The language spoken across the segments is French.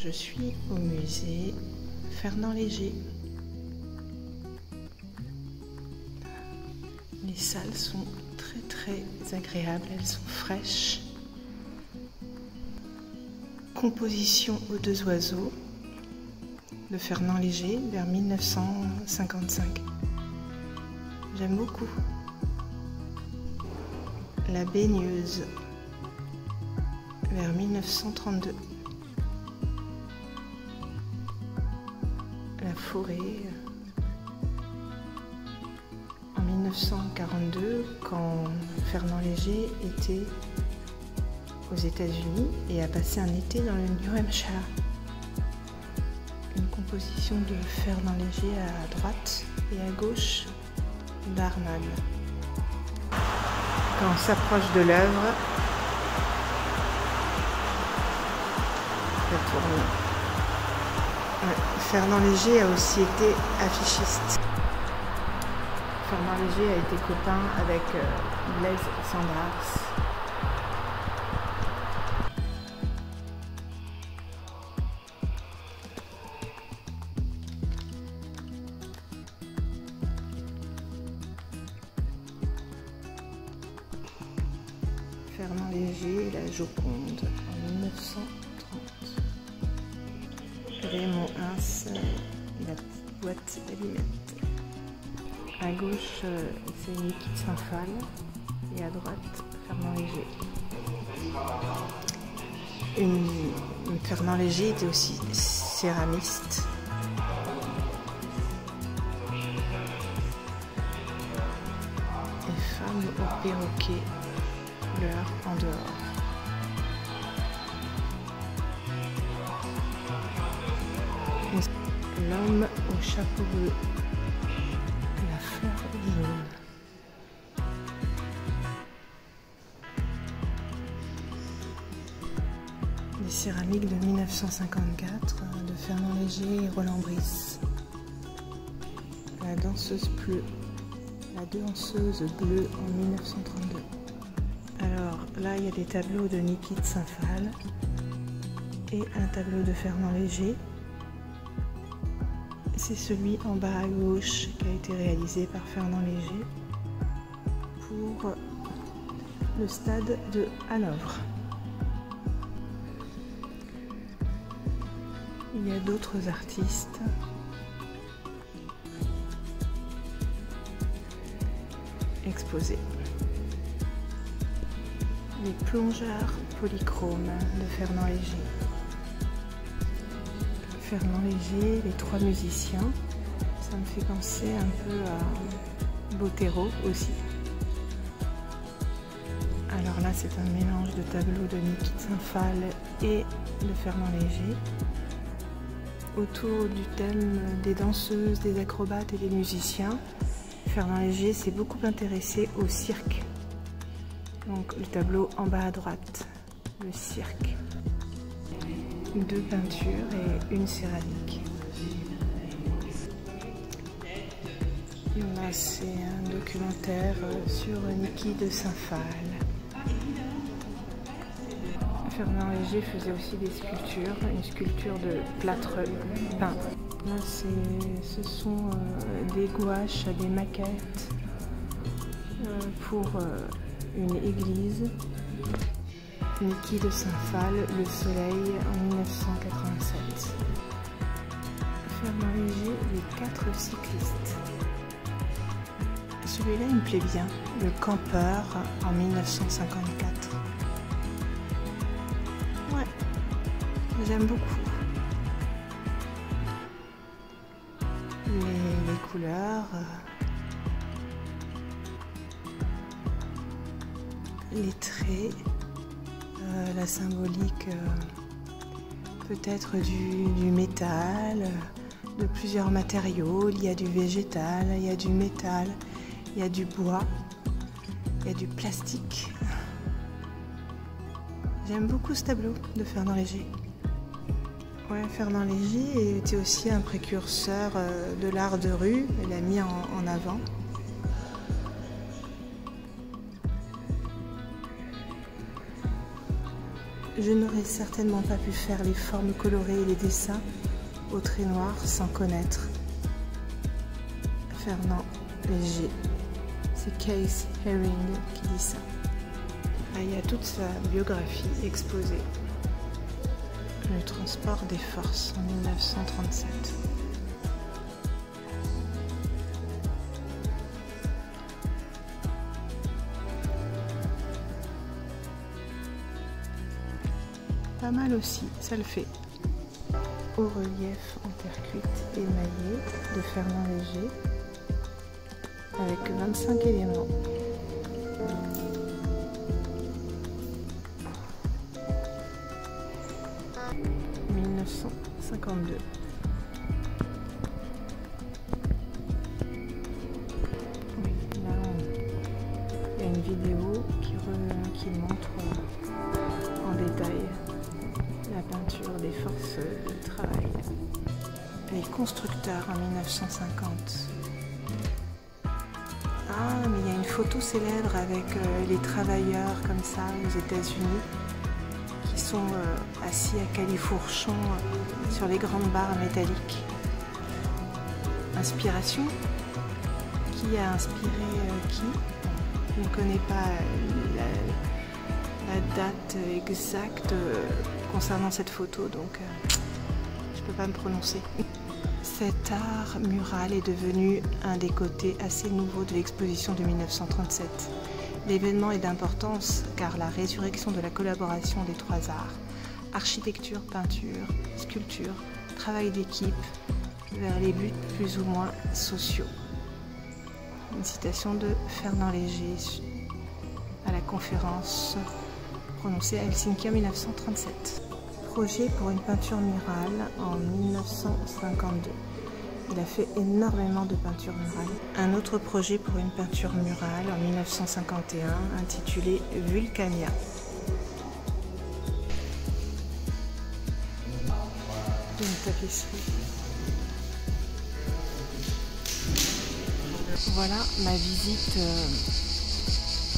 Je suis au musée Fernand Léger. Les salles sont très agréables, elles sont fraîches. Composition aux deux oiseaux de Fernand Léger vers 1955. J'aime beaucoup. La baigneuse vers 1932. La forêt en 1942 quand Fernand Léger était aux États-Unis et a passé un été dans le New Hampshire. Une composition de Fernand Léger à droite et à gauche d'Arman. Quand on s'approche de l'œuvre, ça tourne. Ouais. Fernand Léger a aussi été affichiste. Fernand Léger a été copain avec Blaise Cendrars. Fernand Léger et la Joconde en 1930. Raymond Hins et la petite boîte d'allumettes. À gauche, c'est Niki de Saint-Phal et à droite, Fernand Léger. Fernand Léger était aussi céramiste. Et femme au perroquet. Couleur en dehors. L'homme au chapeau bleu. La fleur d'Ignone. Les céramiques de 1954 de Fernand Léger et Roland Brice. La danseuse bleue. La danseuse bleue en 1932. Alors là, il y a des tableaux de Niki de Saint-Phal et un tableau de Fernand Léger. C'est celui en bas à gauche qui a été réalisé par Fernand Léger pour le stade de Hanovre. Il y a d'autres artistes. Exposés. Les plongeurs polychromes de Fernand Léger. Fernand Léger, les trois musiciens, ça me fait penser un peu à Botero aussi. Alors là, c'est un mélange de tableaux de Niki de Saint-Phal et de Fernand Léger autour du thème des danseuses, des acrobates et des musiciens. Fernand Léger s'est beaucoup intéressé au cirque. Donc le tableau en bas à droite, le cirque. 2 peintures et une céramique. Et là, c'est un documentaire sur Niki de Saint-Phal. Fernand Léger faisait aussi des sculptures, une sculpture de plâtre peint. Là, ce sont des gouaches, des maquettes pour une église. Niki de Saint-Phal, Le Soleil en 1987. Fernand Léger, Les 4 cyclistes. Celui-là, il me plaît bien. Le Campeur en 1954. Ouais, j'aime beaucoup. Les couleurs, les traits. La symbolique peut-être du métal, de plusieurs matériaux. Il y a du végétal, il y a du métal, il y a du bois, il y a du plastique. J'aime beaucoup ce tableau de Fernand Léger. Ouais, Fernand Léger était aussi un précurseur de l'art de rue, il l'a mis en avant. Je n'aurais certainement pas pu faire les formes colorées et les dessins au trait noir sans connaître Fernand Léger. C'est Keith Haring qui dit ça. Ah, il y a toute sa biographie exposée. Le transport des forces en 1937. Pas mal aussi, ça le fait. Haut relief en terre cuite émaillée de Fernand Léger avec 25 éléments. « 1952 ». Oui, là il y a une vidéo qui montre en détail la peinture des forces de travail. Les constructeurs en 1950. Ah, mais il y a une photo célèbre avec les travailleurs comme ça aux États-Unis qui sont assis à califourchon sur les grandes barres métalliques. Inspiration? Qui a inspiré qui? Je ne connais pas la date exacte concernant cette photo, donc je ne peux pas me prononcer. Cet art mural est devenu un des côtés assez nouveaux de l'exposition de 1937. L'événement est d'importance car la résurrection de la collaboration des trois arts, architecture, peinture, sculpture, travail d'équipe, vers les buts plus ou moins sociaux. Une citation de Fernand Léger à la conférence prononcée à Helsinki en 1937. Projet pour une peinture murale en 1952. Il a fait énormément de peintures murales. Un autre projet pour une peinture murale en 1951 intitulé Vulcania. Une tapisserie. Voilà, ma visite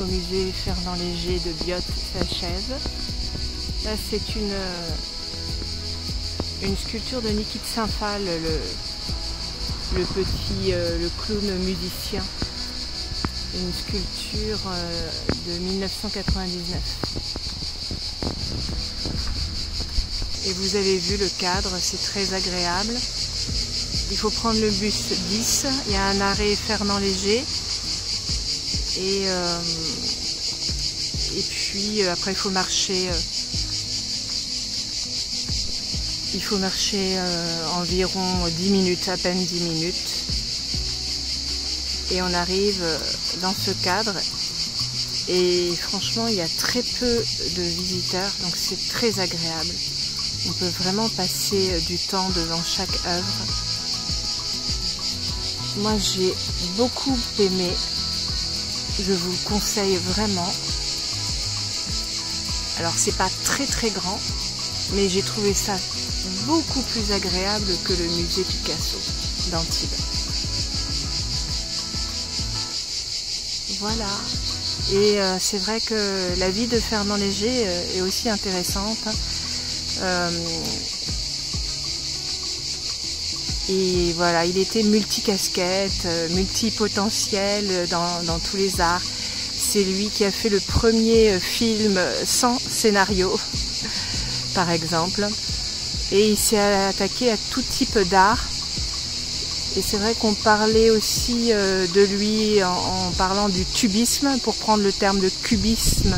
au musée Fernand Léger de Biot s'achève. Là, c'est une sculpture de Nikit Saint-Phal, le clown musicien. Une sculpture de 1999. Et vous avez vu le cadre, c'est très agréable. Il faut prendre le bus 10, il y a un arrêt Fernand Léger. Et puis après il faut marcher. Environ 10 minutes, à peine 10 minutes. Et on arrive dans ce cadre. Et franchement, il y a très peu de visiteurs, donc c'est très agréable. On peut vraiment passer du temps devant chaque œuvre. Moi, j'ai beaucoup aimé. Je vous le conseille vraiment. Alors, c'est pas très très grand, mais j'ai trouvé ça beaucoup plus agréable que le musée Picasso d'Antibes. Voilà. Et c'est vrai que la vie de Fernand Léger est aussi intéressante. Et voilà, il était multicasquette, multipotentiel dans tous les arts. C'est lui qui a fait le premier film sans scénario, par exemple. Et il s'est attaqué à tout type d'art. Et c'est vrai qu'on parlait aussi de lui en parlant du tubisme, pour prendre le terme de cubisme,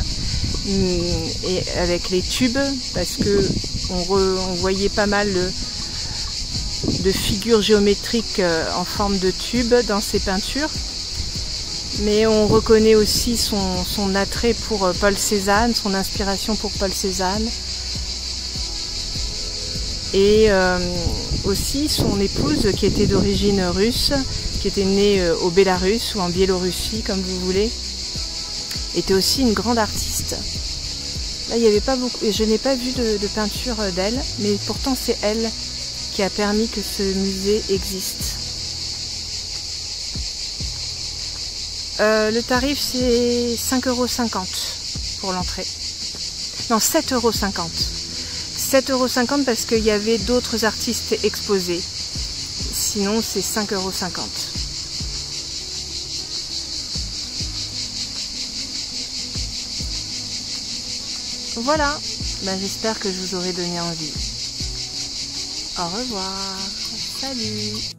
et avec les tubes, parce que on voyait pas mal de figures géométriques en forme de tube dans ses peintures. Mais on reconnaît aussi son attrait pour Paul Cézanne, son inspiration pour Paul Cézanne. Et aussi son épouse, qui était d'origine russe, qui était née au Bélarus ou en Biélorussie, comme vous voulez, était aussi une grande artiste. Là, il n'y avait pas beaucoup, et je n'ai pas vu de peinture d'elle, mais pourtant c'est elle qui a permis que ce musée existe. Le tarif, c'est 5,50 € pour l'entrée. Non, 7,50 €. 7,50 € parce qu'il y avait d'autres artistes exposés. Sinon, c'est 5,50 €. Voilà, j'espère que je vous aurai donné envie. Au revoir, salut.